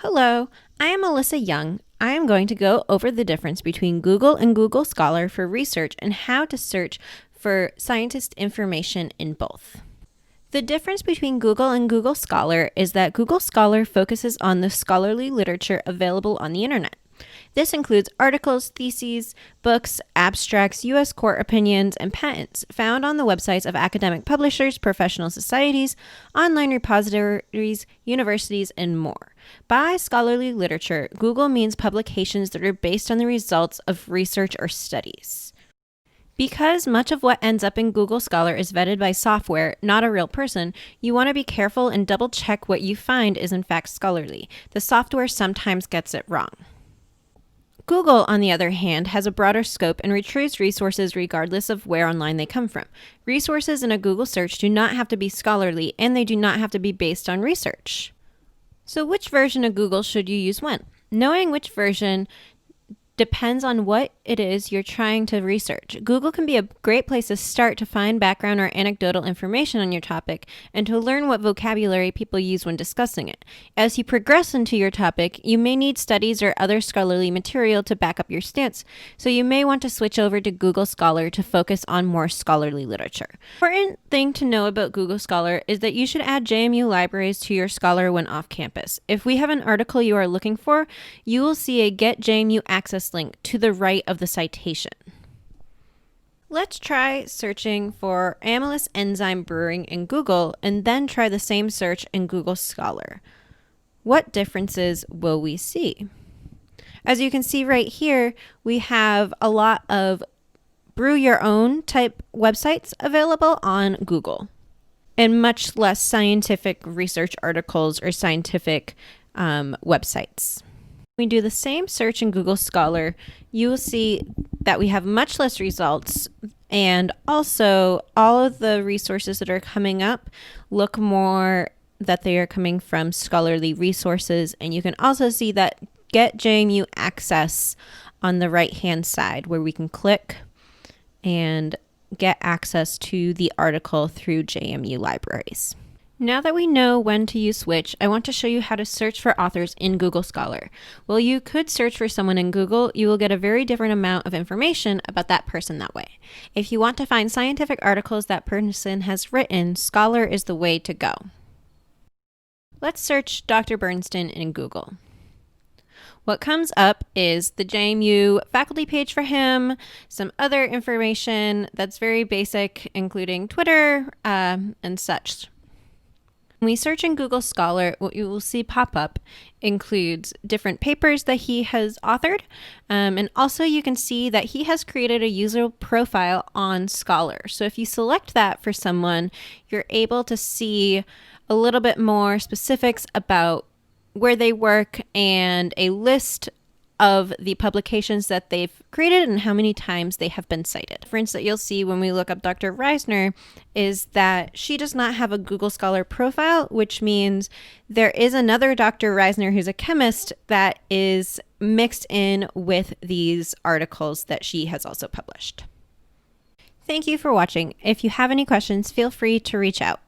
Hello, I am Alyssa Young. I am going to go over the difference between Google and Google Scholar for research and how to search for scientist information in both. The difference between Google and Google Scholar is that Google Scholar focuses on the scholarly literature available on the internet. This includes articles, theses, books, abstracts, U.S. court opinions, and patents found on the websites of academic publishers, professional societies, online repositories, universities, and more. By scholarly literature, Google means publications that are based on the results of research or studies. Because much of what ends up in Google Scholar is vetted by software, not a real person, you want to be careful and double check what you find is in fact scholarly. The software sometimes gets it wrong. Google, on the other hand, has a broader scope and retrieves resources regardless of where online they come from. Resources in a Google search do not have to be scholarly, and they do not have to be based on research. So which version of Google should you use when? Knowing which version depends on what it is you're trying to research. Google can be a great place to start to find background or anecdotal information on your topic and to learn what vocabulary people use when discussing it. As you progress into your topic, you may need studies or other scholarly material to back up your stance, so you may want to switch over to Google Scholar to focus on more scholarly literature. Important thing to know about Google Scholar is that you should add JMU libraries to your Scholar when off campus. If we have an article you are looking for, you will see a Get JMU Access link to the right of the citation. Let's try searching for amylase enzyme brewing in Google and then try the same search in Google Scholar. What differences will we see? As you can see right here, we have a lot of brew your own type websites available on Google and much less scientific research articles or scientific websites. We do the same search in Google Scholar, you will see that we have much less results, and also all of the resources that are coming up look more that they are coming from scholarly resources, and you can also see that Get JMU Access on the right hand side where we can click and get access to the article through JMU libraries. Now that we know when to use which, I want to show you how to search for authors in Google Scholar. While you could search for someone in Google, you will get a very different amount of information about that person that way. If you want to find scientific articles that person has written, Scholar is the way to go. Let's search Dr. Bernstein in Google. What comes up is the JMU faculty page for him, some other information that's very basic, including Twitter and such. When we search in Google Scholar, what you will see pop up includes different papers that he has authored, and also you can see that he has created a user profile on Scholar. So if you select that for someone, you're able to see a little bit more specifics about where they work and a list of the publications that they've created and how many times they have been cited. The difference that you'll see when we look up Dr. Reisner is that she does not have a Google Scholar profile, which means there is another Dr. Reisner who's a chemist that is mixed in with these articles that she has also published. Thank you for watching. If you have any questions, feel free to reach out.